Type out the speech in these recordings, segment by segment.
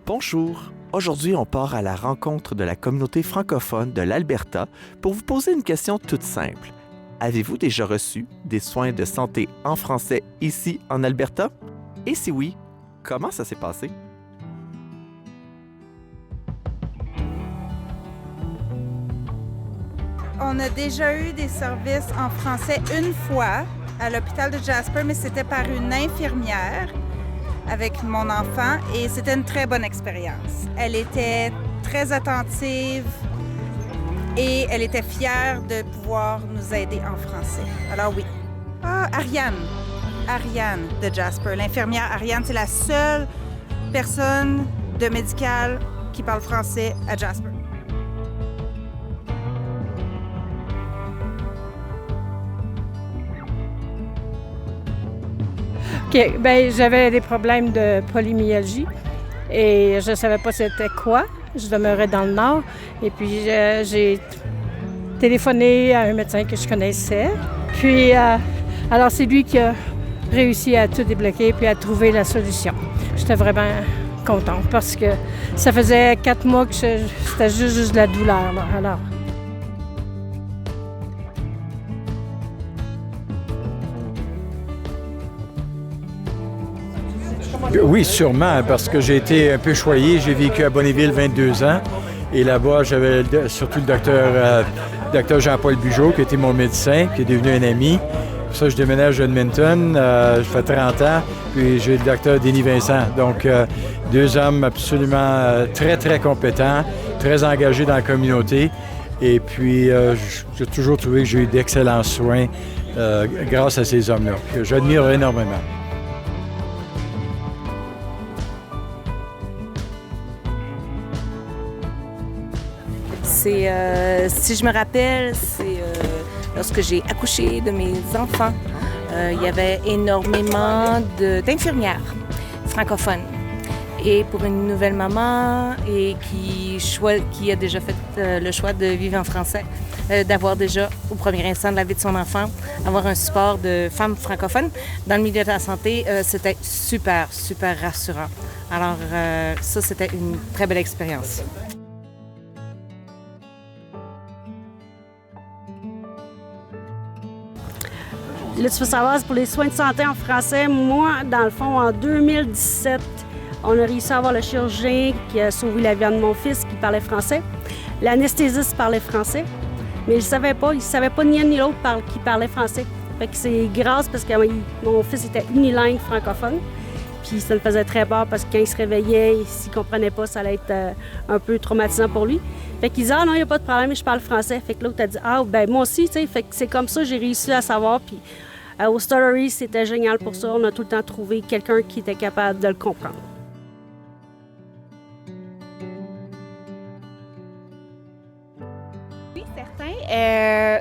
Bonjour! Aujourd'hui, on part à la rencontre de la communauté francophone de l'Alberta pour vous poser une question toute simple. Avez-vous déjà reçu des soins de santé en français ici en Alberta? Et si oui, comment ça s'est passé? On a déjà eu des services en français une fois à l'hôpital de Jasper, mais c'était par une infirmière avec mon enfant et c'était une très bonne expérience. Elle était très attentive et elle était fière de pouvoir nous aider en français. Alors oui. Ah, Ariane de Jasper. L'infirmière Ariane, c'est la seule personne de médical qui parle français à Jasper. OK. Bien, j'avais des problèmes de polymyalgie et je ne savais pas c'était quoi. Je demeurais dans le Nord et puis j'ai téléphoné à un médecin que je connaissais. Puis, alors c'est lui qui a réussi à tout débloquer puis à trouver la solution. J'étais vraiment contente parce que ça faisait 4 mois que c'était juste de la douleur, là. Alors, Oui, sûrement, parce que j'ai été un peu choyé. J'ai vécu à Bonnéville 22 ans. Et là-bas, j'avais surtout le docteur Jean-Paul Bugeaud, qui était mon médecin, qui est devenu un ami. Pour ça, je déménage à Edmonton. Je fais 30 ans. Puis j'ai le docteur Denis Vincent. Donc, deux hommes absolument très, très compétents, très engagés dans la communauté. Et puis, j'ai toujours trouvé que j'ai eu d'excellents soins grâce à ces hommes-là, que j'admire énormément. Si je me rappelle, c'est lorsque j'ai accouché de mes enfants, il y avait énormément d'infirmières francophones. Et pour une nouvelle maman et qui a déjà fait le choix de vivre en français, d'avoir déjà, au premier instant de la vie de son enfant, avoir un support de femmes francophones dans le milieu de la santé, c'était super, super rassurant. Alors ça, c'était une très belle expérience. Là, tu veux savoir, c'est pour les soins de santé en français. Moi, dans le fond, en 2017, on a réussi à avoir le chirurgien qui a sauvé la vie de mon fils qui parlait français. L'anesthésiste parlait français, mais il ne savait pas ni un ni l'autre qui parlait français. Fait que c'est grâce parce que mon fils était unilingue francophone. Puis ça me faisait très peur parce que quand il se réveillait, s'il ne comprenait pas, ça allait être un peu traumatisant pour lui. Fait qu'il disait « Ah non, il n'y a pas de problème, je parle français. » Fait que l'autre a dit « Ah, ben moi aussi, tu sais. » Fait que c'est comme ça que j'ai réussi à savoir. Puis au Stuttery, c'était génial pour ça. On a tout le temps trouvé quelqu'un qui était capable de le comprendre. Oui, certain.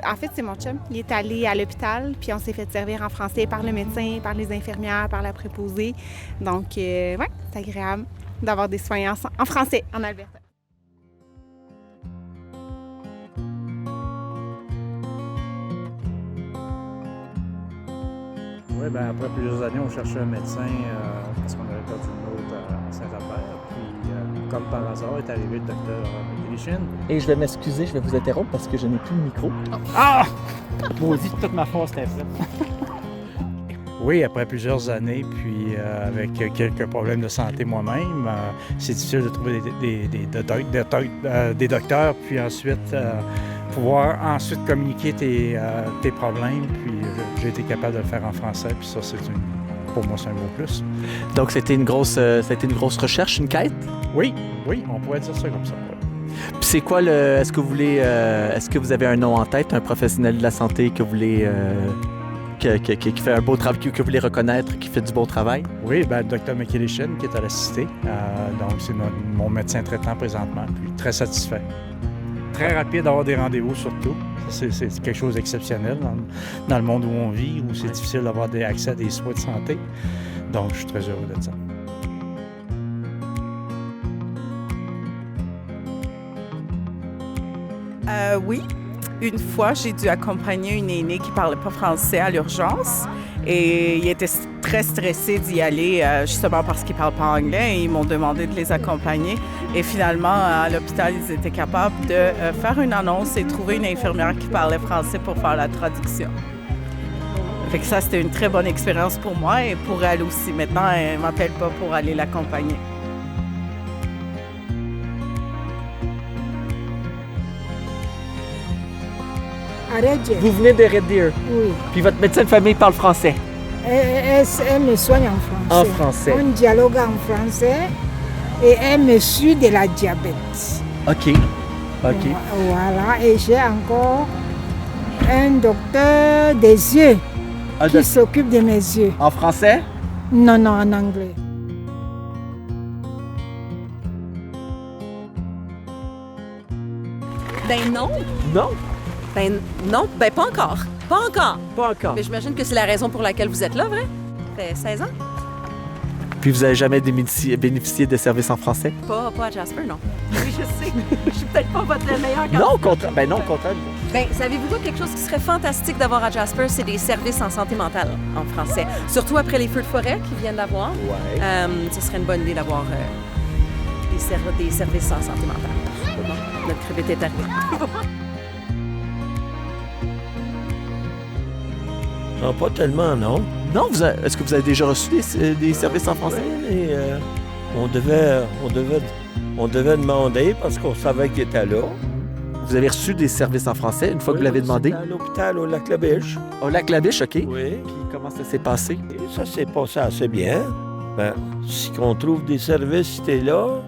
En fait, c'est mon chum. Il est allé à l'hôpital, puis on s'est fait servir en français par le médecin, par les infirmières, par la préposée. Donc, ouais, c'est agréable d'avoir des soins en français en Alberta. Oui, bien, après plusieurs années, on cherchait un médecin parce qu'on avait perdu une autre à Saint-Albert. Puis, comme par hasard, est arrivé le docteur McKillishin. Et je vais m'excuser, je vais vous interrompre parce que je n'ai plus le micro. Ah! Maudit, toute ma force était faite. Oui, après plusieurs années, puis avec quelques problèmes de santé moi-même, c'est difficile de trouver des docteurs, puis ensuite pouvoir communiquer tes problèmes, puis j'ai été capable de le faire en français, puis ça, pour moi, c'est un gros plus. Donc, c'était une grosse recherche, une quête? Oui, on pourrait dire ça comme ça. Oui. Puis c'est quoi est-ce que vous avez un nom en tête, un professionnel de la santé que vous voulez... qui fait un beau travail, que vous voulez reconnaître, qui fait du beau travail? Oui, bien, le Dr McKillishin, qui est à la Cité. Donc, c'est mon médecin traitant présentement, puis très satisfait. Très rapide d'avoir des rendez-vous, surtout. C'est quelque chose d'exceptionnel dans le monde où on vit, où c'est difficile d'avoir accès à des soins de santé. Donc, je suis très heureux de ça. Oui. Une fois, j'ai dû accompagner une aînée qui ne parlait pas français à l'urgence Et ils étaient très stressés d'y aller justement parce qu'ils ne parlent pas anglais. Et ils m'ont demandé de les accompagner. Et finalement, à l'hôpital, ils étaient capables de faire une annonce et trouver une infirmière qui parlait français pour faire la traduction. Fait que ça, c'était une très bonne expérience pour moi et pour elle aussi. Maintenant, elle ne m'appelle pas pour aller l'accompagner. Vous venez de Red Deer. Oui. Puis votre médecin de famille parle français. Elle me soigne en français. En français. On dialogue en français et elle me suit de la diabète. OK. Voilà. Et j'ai encore un docteur des yeux qui s'occupe de mes yeux. En français? Non, en anglais. Ben non. Non? Ben non, ben pas encore. Pas encore. Pas encore. Mais j'imagine que c'est la raison pour laquelle vous êtes là, vrai? Ça fait 16 ans? Puis vous n'avez jamais bénéficié de services en français? Pas à Jasper, non. Oui, je sais. Je suis peut-être pas votre meilleur candidat. Non, contraire. Ben non, contraire. Ben, savez-vous quoi, quelque chose qui serait fantastique d'avoir à Jasper, c'est des services en santé mentale en français. Surtout après les feux de forêt qu'ils viennent d'avoir. Ouais. Ce serait une bonne idée d'avoir des services en santé mentale. Bon, notre crevette est arrivée. Non, pas tellement, non. Non, est-ce que vous avez déjà reçu des services en français? Oui, mais on devait demander parce qu'on savait qu'il était là. Vous avez reçu des services en français une fois que vous l'avez demandé? À l'hôpital au Lac-La-Biche. Au Lac-La-Biche, OK. Oui. Puis comment ça s'est passé? Et ça s'est passé assez bien. Ben, si on trouve des services, si t'es là,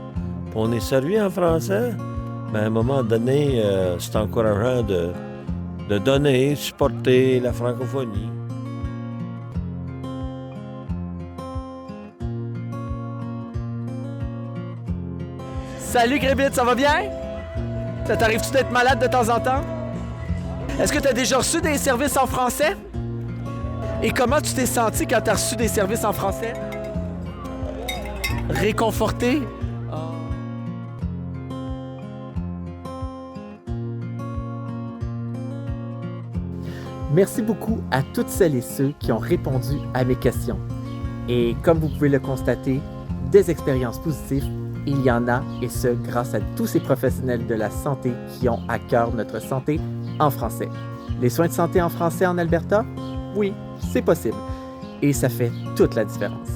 puis on est servi en français, ben, à un moment donné, c'est encourageant de donner, supporter la francophonie. Salut Grébit, ça va bien? Ça t'arrive-tu d'être malade de temps en temps? Est-ce que tu as déjà reçu des services en français? Et comment tu t'es senti quand tu as reçu des services en français? Réconforté? Merci beaucoup à toutes celles et ceux qui ont répondu à mes questions. Et comme vous pouvez le constater, des expériences positives, il y en a, et ce, grâce à tous ces professionnels de la santé qui ont à cœur notre santé en français. Les soins de santé en français en Alberta? Oui, c'est possible. Et ça fait toute la différence.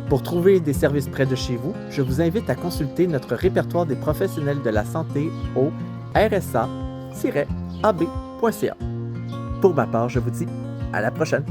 Pour trouver des services près de chez vous, je vous invite à consulter notre répertoire des professionnels de la santé au rsa-ab.ca. Pour ma part, je vous dis à la prochaine.